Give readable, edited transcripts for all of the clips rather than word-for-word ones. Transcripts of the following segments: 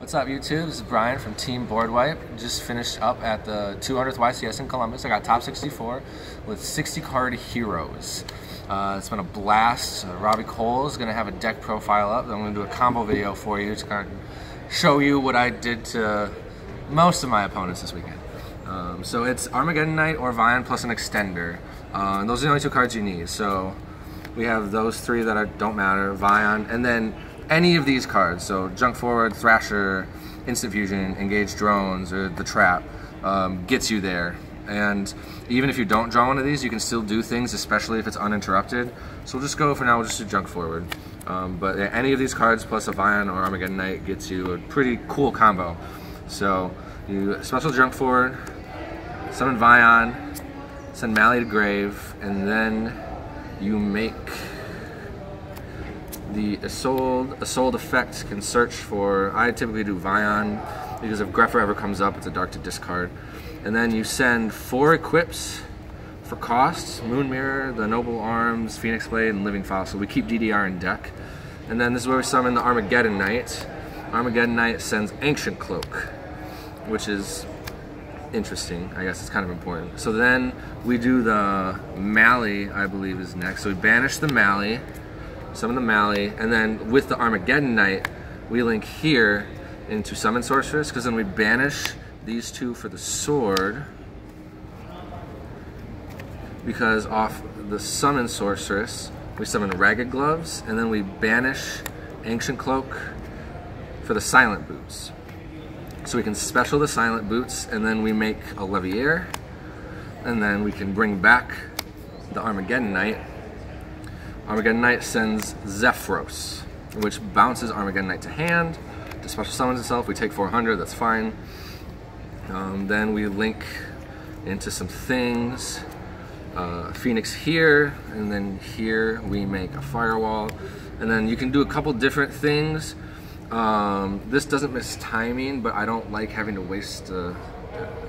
What's up, YouTube? This is Brian from Team Board Wipe. Just finished up at the 200th YCS in Columbus. I got top 64 with 60 card heroes. It's been a blast. Robbie Cole is going to have a deck profile up. I'm going to do a combo video for you to kind of show you what I did to most of my opponents this weekend. So it's Armageddon Knight or Vion plus an extender. And those are the only two cards you need. So we have those three that don't matter, Vion, and then any of these cards, so Junk Forward, Thrasher, Instant Fusion, Engage Drones, or the Trap, gets you there. And even if you don't draw one of these, you can still do things, especially if it's uninterrupted. So we'll just go for now, we'll just do Junk Forward. But any of these cards plus a Vion or Armageddon Knight gets you a pretty cool combo. So you special Junk Forward, summon Vion, send Mally to grave, and then you make the Isolde effect can search for, I typically do Vion, because if Grepher ever comes up, it's a dark to discard. And then you send 4 equips for cost, Moon Mirror, the Noble Arms, Phoenix Blade, and Living Fossil. So we keep DDR in deck. And then this is where we summon the Armageddon Knight. Armageddon Knight sends Ancient Cloak, which is interesting. I guess it's kind of important. So then we do the Mally, I believe is next. So we banish the Mally, summon the Mally, and then with the Armageddon Knight, we link here into Summon Sorceress, because then we banish these two for the sword, because off the Summon Sorceress, we summon Ragged Gloves, and then we banish Ancient Cloak for the Silent Boots. So we can special the Silent Boots, and then we make a Leviair, and then we can bring back the Armageddon Knight. Armageddon Knight sends Zephyros, which bounces Armageddon Knight to hand. To special summons itself, we take 400, that's fine. Then we link into some things. Phoenix here, and then here we make a Firewall. And then you can do a couple different things. This doesn't miss timing, but I don't like having to waste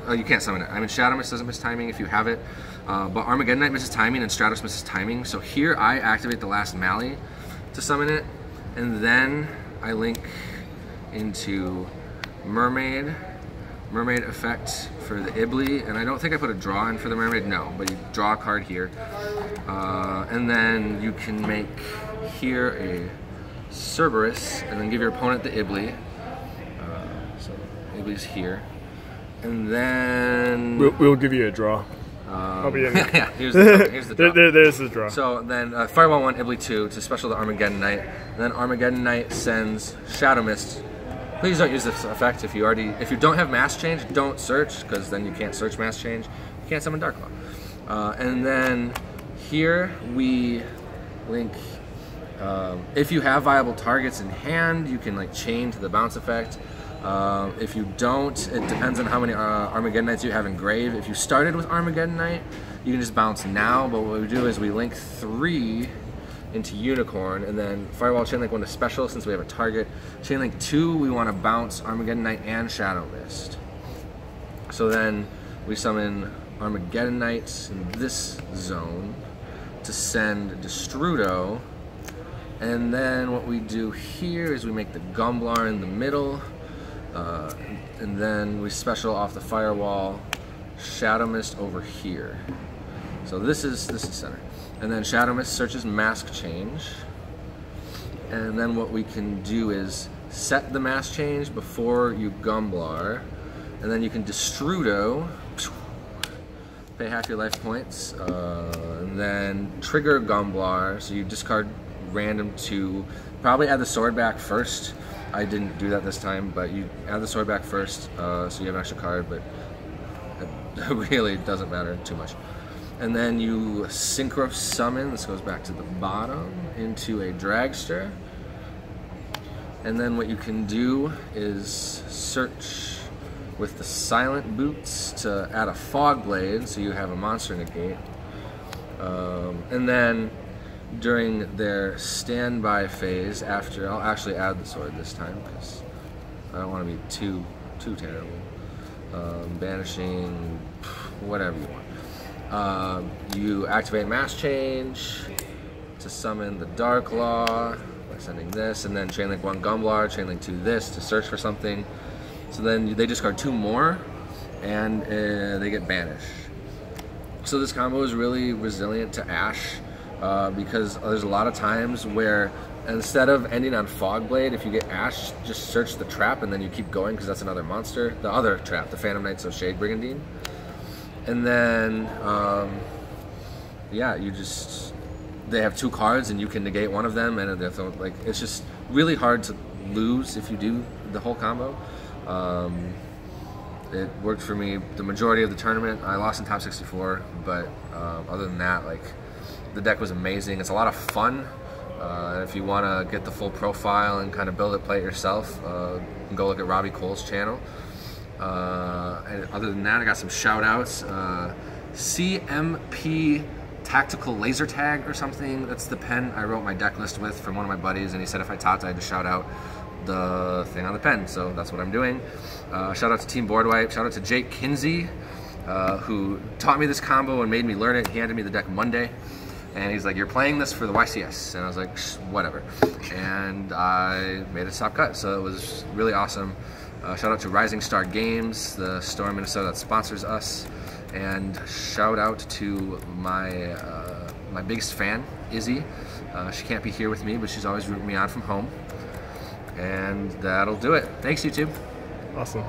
oh, you can't summon it. I mean, Shadow Mist doesn't miss timing if you have it, but Armageddon Knight misses timing and Stratos misses timing. So here I activate the last Mally to summon it, and then I link into Mermaid effect for the Ibli, and I don't think I put a draw in for the Mermaid, no, but you draw a card here. And then you can make here a Cerberus, and then give your opponent the Ibli. So Ibli's here. And then we'll give you a draw. I'll be in there. Yeah, here's the draw. There's the draw. So then Firewall 1, Ibli 2 to special the Armageddon Knight. And then Armageddon Knight sends Shadow Mist. Please don't use this effect if you don't have Mass Change. Don't search, because then you can't search Mass Change. You can't summon Darklaw. And then here we link. If you have viable targets in hand, you can like chain to the bounce effect. If you don't, it depends on how many Armageddon Knights you have in grave. If you started with Armageddon Knight, you can just bounce now, but what we do is we link 3 into Unicorn, and then Firewall Chainlink 1 to special since we have a target. Chainlink 2, we want to bounce Armageddon Knight and Shadow Mist. So then we summon Armageddon Knights in this zone to send Destrudo, and then what we do here is we make the Gumblar in the middle, and then we special off the Firewall Shadow Mist over here. So this is center. And then Shadow Mist searches Mask Change. And then what we can do is set the Mask Change before you Gumblar. And then you can Destrudo, pay half your life points, and then trigger Gumblar. So you discard random 2. Probably add the sword back first. I didn't do that this time, but you add the sword back first, so you have an extra card, but it really doesn't matter too much. And then you Synchro Summon, this goes back to the bottom, into a Dragster. And then what you can do is search with the Silent Boots to add a Fog Blade, so you have a monster negate. And then during their standby phase, after, I'll actually add the sword this time, because I don't want to be too terrible. Banishing, whatever you want. You activate Mass Change to summon the Darklaw, by sending this, and then chain link 1 Gumblar, chain link 2 this to search for something. So then they discard 2 more, and they get banished. So this combo is really resilient to Ash, because there's a lot of times where instead of ending on Fogblade, if you get Ash, just search the trap and then you keep going because that's another monster. The other trap, the Phantom Knights of Shade Brigandine. And then, yeah, they have 2 cards and you can negate one of them, and like, it's just really hard to lose if you do the whole combo. It worked for me the majority of the tournament. I lost in top 64, but other than that, like, the deck was amazing. It's a lot of fun. If you want to get the full profile and kind of build it, play it yourself, you can go look at Robbie Cole's channel. And other than that, I got some shout outs. CMP Tactical Laser Tag or something. That's the pen I wrote my deck list with from one of my buddies, and he said if I talked, I had to shout out the thing on the pen, so that's what I'm doing. Shout out to Team Boardwipe. Shout out to Jake Kinsey, who taught me this combo and made me learn it. He handed me the deck Monday. And he's like, you're playing this for the YCS. And I was like, whatever. And I made a top cut. So it was really awesome. Shout out to Rising Star Games, the store in Minnesota that sponsors us. And shout out to my my biggest fan, Izzy. She can't be here with me, but she's always rooting me on from home. And that'll do it. Thanks, YouTube. Awesome.